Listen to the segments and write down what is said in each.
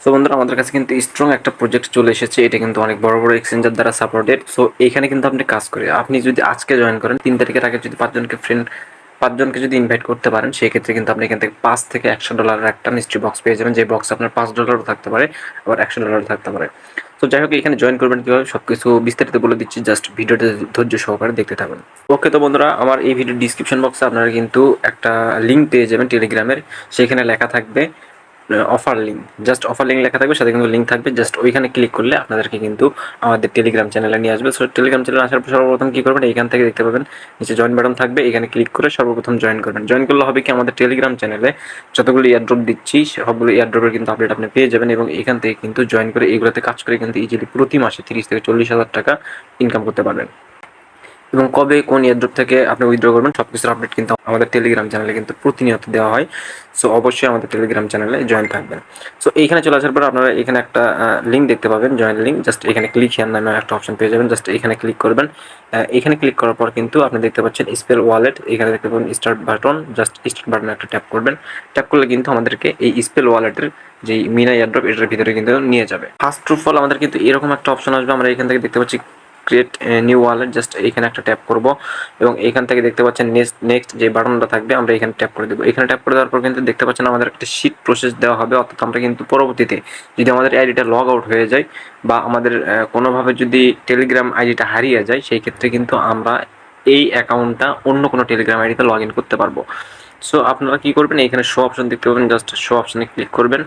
So বন্ধুরা, আমাদের কাছে কিন্তু স্ট্রং একটা প্রজেক্ট চলে এসেছে। এটা কিন্তু অনেক বড় বড় এক্সচেঞ্জার দ্বারা সাপোর্টেড। সো এইখানে কিন্তু আপনি কাজ করে, আপনি যদি আজকে জয়েন করেন, 3 তারিখের আগে যদি পাঁচজনকে যদি ইনভাইট করতে পারেন, সেক্ষেত্রে কিন্তু আপনি এখান থেকে $5 থেকে $100 একটা মিস্ট্রি বক্স পেয়ে যাবেন। যে বক্স আপনার $5 থাকতে পারে, আবার $100 থাকতে পারে। তো যাই হোক, এখানে জয়েন করবেন কীভাবে সবকিছু বিস্তারিত বলে দিচ্ছি, জাস্ট ভিডিওটা ধৈর্য সহকারে দেখতে থাকুন। ওকে, তো বন্ধুরা, আমার এই ভিডিও ডিসক্রিপশন বক্সে আপনারা কিন্তু একটা লিঙ্ক পেয়ে যাবেন টেলিগ্রামের। সেখানে লেখা থাকবে offer link, just offer link লেখা থাকবে, সাথে কিন্তু লিঙ্ক থাকবে। জাস্ট ওইখানে ক্লিক করলে আপনাদেরকে কিন্তু আমাদের টেলিগ্রাম চ্যানেলে নিয়ে আসবে। সো টেলিগ্রাম চ্যানেলে আসার পর সর্বপ্রথম কী করবেন, এইখান থেকে দেখতে পাবেন নিচে জয়েন বাটন থাকবে, এখানে ক্লিক করে সর্বপ্রথম জয়েন করবেন। জয়েন করলে হবে কি, আমাদের টেলিগ্রাম চ্যানেলে যতগুলো এয়ারড্রপ দিচ্ছি সবগুলো এয়ারড্রপের কিন্তু আপডেট আপনি পেয়ে যাবেন, এবং এখান থেকে কিন্তু জয়েন করে এইগুলোতে কাজ করে কিন্তু ইজিলি প্রতি মাসে 30 থেকে 40 হাজার টাকা ইনকাম করতে পারবেন। এবং কবে কোন এয়ারড্রপ থেকে আপনি উইথড্র করবেন সব কিছুর আপডেট কিন্তু আমাদের টেলিগ্রাম চ্যানেলে কিন্তু প্রতিনিয়ত দেওয়া হয়। সো অবশ্যই আমাদের টেলিগ্রাম চ্যানেলে জয়েন থাকবেন। সো এইখানে চলে আসার পর আপনারা এখানে একটা লিঙ্ক দেখতে পাবেন, জয়েন লিঙ্ক। জাস্ট এখানে ক্লিক হিয়ার নামে একটা অপশন পেয়ে যাবেন, জাস্ট এখানে ক্লিক করবেন। এখানে ক্লিক করার পর কিন্তু আপনি দেখতে পাচ্ছেন স্পেল ওয়ালেট, এখানে দেখতে পাবেন স্টার্ট বাটন, জাস্ট স্টার্ট বাটনে একটা ট্যাপ করবেন। ট্যাপ করলে কিন্তু আমাদেরকে এই স্পেল ওয়ালেটের যে মিনা এয়ারড্রপ, এটার ভিতরে কিন্তু নিয়ে যাবে। ফার্স্ট অফ অল আমাদের কিন্তু এরকম একটা অপশন আসবে, আমরা এখান থেকে দেখতে পাচ্ছি ক্রিয়েট নিউ ওয়ালেট। জাস্ট এখানে একটা ট্যাপ করব, এবং এখান থেকে দেখতে পাচ্ছেন নেক্সট যে বাটনটা থাকবে, আমরা এখানে ট্যাপ করে দেবো। এখানে ট্যাপ করে দেওয়ার পর কিন্তু দেখতে পাচ্ছেন আমাদের একটা শিট প্রসেস দেওয়া হবে। অর্থাৎ আমরা কিন্তু পরবর্তীতে যদি আমাদের আইডিটা লগ আউট হয়ে যায়, বা আমাদের কোনোভাবে যদি টেলিগ্রাম আইডিটা হারিয়ে যায়, সেই ক্ষেত্রে কিন্তু আমরা এই অ্যাকাউন্টটা অন্য কোনো টেলিগ্রাম আইডিতে লগ ইন করতে পারবো। সো আপনারা কী করবেন, এখানে শো অপশন দেখতে পাবেন, জাস্ট শো অপশনে ক্লিক করবেন।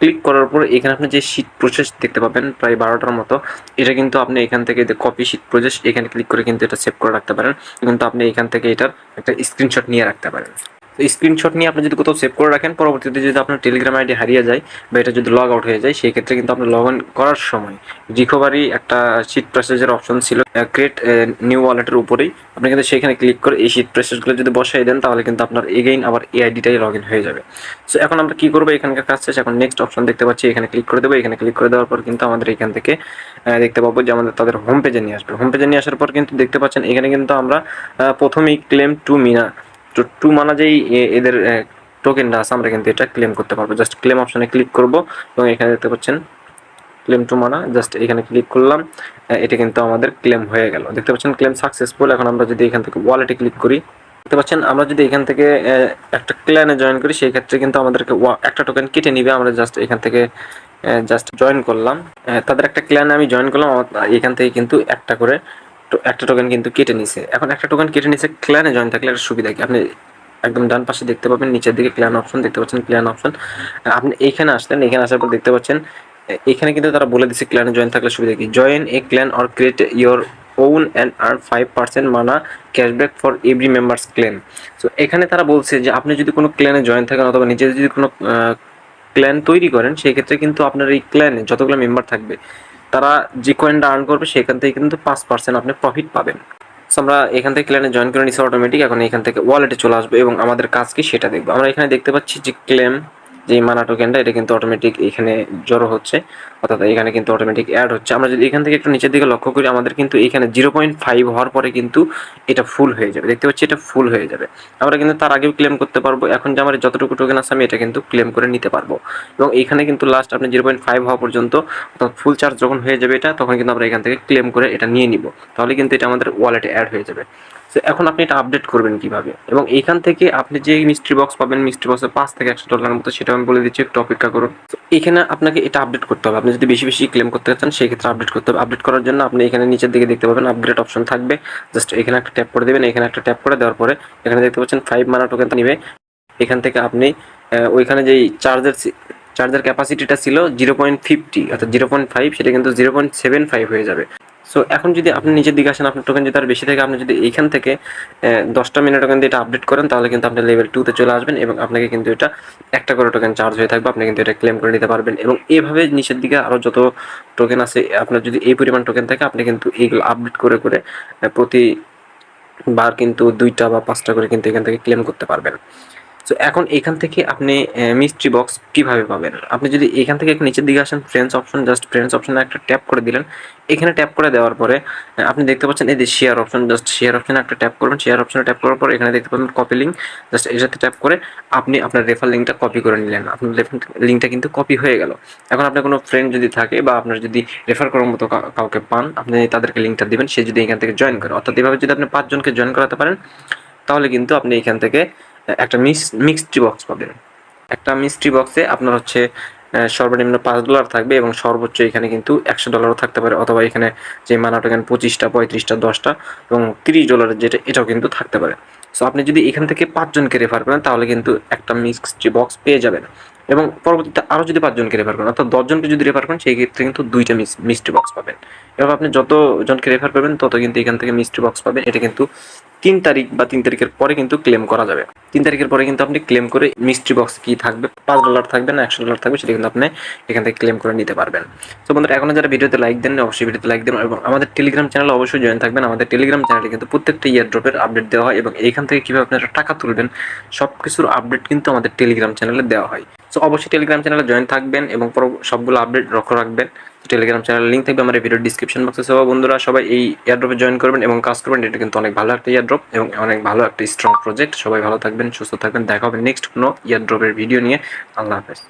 ক্লিক করার পর এখানে আপনি যে শিট প্রসেস দেখতে পাবেন প্রায় 12টার মতো, এটা কিন্তু আপনি এখান থেকে কপি শিট প্রসেস, এখানে ক্লিক করে কিন্তু এটা সেভ করে রাখতে পারেন। কিন্তু আপনি এখান থেকে এটার একটা স্ক্রিনশট নিয়ে রাখতে পারেন। তো স্ক্রিনশট নিয়ে আপনি যদি কোথাও সেভ করে রাখেন, পরবর্তীতে যদি আপনার টেলিগ্রাম আইডি হারিয়ে যায় বা এটা যদি লগ আউট হয়ে যায়, সেই ক্ষেত্রে কিন্তু আপনি লগ ইন করার সময় রিকভারি একটা শিট প্রসেসের অপশন ছিল ক্রিয়েট নিউ ওয়ালেটের উপরেই, আপনি কিন্তু সেখানে ক্লিক করে এই শিট প্রসেসগুলো যদি বসাই দেন, তাহলে কিন্তু আপনার এগেইন আবার এই আইডিটাই লগ ইন হয়ে যাবে। সো এখন আমরা কী করবো, এখানকার কাজ শেষ, এখন নেক্সট অপশন দেখতে পাচ্ছি, এখানে ক্লিক করে দেবো। এখানে ক্লিক করে দেওয়ার পর কিন্তু আমাদের এখান থেকে দেখতে পাবো যে আমাদের তাদের হোম পেজে নিয়ে আসবে। হোম পেজে নিয়ে আসার পর কিন্তু দেখতে পাচ্ছেন এখানে কিন্তু আমরা প্রথমেই ক্লেম টু মিনা, তো টু মানা যেই এদের টোকেনটা আছে, আমরা কিন্তু এটা ক্লেম করতে পারবো। জাস্ট ক্লেম অপশনে ক্লিক করব, এবং এখানে দেখতে পাচ্ছেন ক্লেম টু মানা, জাস্ট এখানে ক্লিক করলাম। এটা কিন্তু আমাদের ক্লেম হয়ে গেল, দেখতে পাচ্ছেন ক্লেম সাকসেসফুল। এখন আমরা যদি এখান থেকে ওয়ালেটে ক্লিক করি, দেখতে পাচ্ছেন আমরা যদি এখান থেকে একটা ক্ল্যানে জয়েন করি, সেই ক্ষেত্রে কিন্তু আমাদেরকে একটা টোকেন কেটে নিবে। আমরা জাস্ট এখান থেকে জাস্ট জয়েন করলাম, তাদের একটা ক্ল্যানে আমি জয়েন করলাম, এখান থেকে কিন্তু একটা টোকেন কিন্তু কেটে নিছে। এখন একটা টোকেন কেটে নিছে, ক্ল্যানে জয়েন থাকলে একটা সুবিধা কি, আপনি একদম ডান পাশে দেখতে পাবেন নিচের দিকে ক্ল্যান অপশন দেখতে পাচ্ছেন, ক্ল্যান অপশন। আপনি এইখানে আসলেন, এখানে আসার পর দেখতে পাচ্ছেন এখানে কিন্তু তারা বলে দিচ্ছে ক্ল্যানে জয়েন থাকলে সুবিধা কি, join A clan or create your own and earn 5% মানা cashback for every members claim. So এখানে তারা বলছে যে আপনি যদি কোনো ক্ল্যানে জয়েন থাকেন, অথবা নিজে যদি কোনো ক্ল্যান তৈরি করেন, সেই ক্ষেত্রে কিন্তু আপনার এই ক্ল্যানে যতগুলো মেম্বার থাকবে, তারা যে কয়েনটা আর্ন করবে সেখান থেকে কিন্তু 5% আপনি প্রফিট পাবেন। সো আমরা এখান থেকে ক্ল্যানে জয়েন করে নিচ্ছি অটোমেটিক। এখন এখান থেকে ওয়ালেটে চলে আসবে, এবং আমাদের কাজ কি সেটা দেখবো। আমরা এখানে দেখতে পাচ্ছি যে ক্লেম যে মানা টোকেনটা, এটা কিন্তু অটোমেটিক এখানে জড়ো হচ্ছে, অর্থাৎ এখানে কিন্তু অটোমেটিক অ্যাড হচ্ছে। আমরা যদি এখান থেকে একটু নিচের দিকে লক্ষ্য করি, আমাদের কিন্তু এখানে 0.5 হওয়ার পরে কিন্তু এটা ফুল হয়ে যাবে, দেখতে পাচ্ছি এটা ফুল হয়ে যাবে। আমরা কিন্তু তার আগেও ক্লেম করতে পারবো। এখন যে আমার যতটুকু টোকেন আছে, আমি এটা কিন্তু ক্লেম করে নিতে পারবো। এবং এখানে কিন্তু লাস্ট আপনি 0.5 হওয়া পর্যন্ত, অর্থাৎ ফুল চার্জ যখন হয়ে যাবে এটা, তখন কিন্তু আমরা এখান থেকে ক্লেম করে এটা নিয়ে নিব, তাহলে কিন্তু এটা আমাদের ওয়ালেটে অ্যাড হয়ে যাবে। সো এখন আপনি এটা আপডেট করবেন কিভাবে, এবং এইখান থেকে আপনি যে মিস্ট্রি বক্স পাবেন, মিস্ট্রি বক্সে $5 থেকে $100 মতো, সেটা আমি বলে দিচ্ছি, একটু অপেক্ষা করুন। তো এখানে আপনাকে এটা আপডেট করতে হবে। আপনি যদি বেশি বেশি ক্লেম করতে চান, সেই ক্ষেত্রে আপডেট করতে হবে। আপডেট করার জন্য আপনি এখানে নিচের দিকে দেখতে পাবেন আপগ্রেড অপশন থাকবে, জাস্ট এখানে একটা ট্যাপ করে দেবেন। এখানে একটা ট্যাপ করে দেওয়ার পরে এখানে দেখতে পাচ্ছেন 5 মানা টোকেন নিবে। এখান থেকে আপনি ওইখানে যেই চার্জের ক্যাপাসিটিটা ছিল 0.50, অর্থাৎ 0.5, সেটা কিন্তু 0.75 হয়ে যাবে। সো এখন যদি আপনি নিচের দিকে আসেন, আপনার টোকেন যদি আর বেশি থাকে, আপনি যদি এইখান থেকে 10টা মিনিট টোকেন দিয়ে এটা আপডেট করেন, তাহলে কিন্তু আপনি লেভেল 2-তে চলে আসবেন, এবং আপনাকে কিন্তু এটা একটা করে টোকেন চার্জ হয়ে থাকবে, আপনি কিন্তু এটা ক্লেম করে নিতে পারবেন। এবং এভাবে নিচের দিকে আরও যত টোকেন আছে, আপনার যদি এই পরিমাণ টোকেন থাকে, আপনি কিন্তু এইগুলো আপডেট করে করে প্রতিবার কিন্তু 2টা বা 5টা করে কিন্তু এখান থেকে ক্লেম করতে পারবেন। সো এখন এখান থেকে আপনি মিস্ট্রি বক্স কিভাবে পাবেন? আপনি যদি এখান থেকে একটু নিচের দিকে আসেন, ফ্রেন্ডস অপশন, জাস্ট ফ্রেন্ডস অপশনে একটা ট্যাপ করে দিলেন। এখানে ট্যাপ করে দেওয়ার পরে আপনি দেখতে পাচ্ছেন এই যে শেয়ার অপশন, জাস্ট শেয়ার অপশনে একটা ট্যাপ করবেন। শেয়ার অপশনে ট্যাপ করার পর এখানে দেখতে পাবেন কপি লিঙ্ক, জাস্ট এর সাথে ট্যাপ করে আপনি আপনার রেফার লিঙ্কটা কপি করে নিলেন। আপনার রেফার লিঙ্কটা কিন্তু কপি হয়ে গেল। এখন আপনার কোনো ফ্রেন্ড যদি থাকে বা আপনার যদি রেফার করার মতো কাউকে পান, আপনি তাদেরকে লিঙ্কটা দিবেন, সে যদি এখান থেকে জয়েন করে, অর্থাৎ এভাবে যদি আপনি 5 জনকে জয়েন করাতে পারেন, তাহলে কিন্তু আপনি এখান থেকে একটা মিক্সড বক্স পাবেন। একটা মিস্ট্রি বক্সে আপনার হচ্ছে সর্বনিম্ন $5 থাকবে এবং সর্বোচ্চ এখানে কিন্তু $100 থাকতে পারে, অথবা এখানে যে মানা টোকেন 25টা, 35টা, 10টা এবং $30 যেটা, এটাও কিন্তু থাকতে পারে। সো আপনি যদি এখান থেকে 5 জনকে রেফার করেন, তাহলে কিন্তু একটা মিস্ট্রি বক্স পেয়ে যাবেন এবং পরবর্তীতে আরও যদি 5 জনকে রেফার করেন, অর্থাৎ 10 জনকে যদি রেফার করেন, সেই ক্ষেত্রে কিন্তু 2টা মিস্ট্রি বক্স পাবেন। এবার আপনি যত জনকে রেফার করবেন তত কিন্তু এখান থেকে মিস্ট্রি বক্স পাবেন। এটা কিন্তু 3 তারিখ বা 3 তারিখের পরে কিন্তু ক্লেম করা যাবে। 3 তারিখের পরে কিন্তু আপনি ক্লেম করে মিস্ট্রি বক্স কি থাকবে, $5 থাকবে না $100 থাকবে, সেটা কিন্তু আপনি এখান থেকে ক্লেম করে নিতে পারবেন। তো বন্ধুরা, এখনো যারা ভিডিওতে লাইক দেন, অবশ্যই ভিডিওতে লাইক দেন এবং আমাদের টেলিগ্রাম চ্যানেলে অবশ্যই জয়েন থাকবেন। আমাদের টেলিগ্রাম চ্যানেলে কিন্তু প্রত্যেকটা ইয়ার ড্রপের আপডেট দেওয়া হয় এবং এইখান থেকে কীভাবে আপনারা টাকা তুলবেন সব কিছুর আপডেট কিন্তু আমাদের টেলিগ্রাম চ্যানেলে দেওয়া হয়। সো অবশ্যই টেলিগ্রাম চ্যানেলে জয়েন থাকবেন এবং সবগুলো আপডেট লক্ষ্য রাখবেন। টেলিগ্রাম চ্যানেলের লিঙ্ক থাকবে আমার ভিডিওর ডিসক্রিপশন বক্সে। সব বন্ধুরা সবাই এই এয়ারড্রপে জয়েন করবেন এবং কাজ করবেন। এটা কিন্তু অনেক ভালো একটা এয়ারড্রপ এবং অনেক ভালো একটা স্ট্রং প্রজেক্ট। সবাই ভালো থাকবেন, সুস্থ থাকবেন। দেখা হবে নেক্সট কোনো এয়ারড্রপের ভিডিও নিয়ে। আল্লাহ হাফেজ।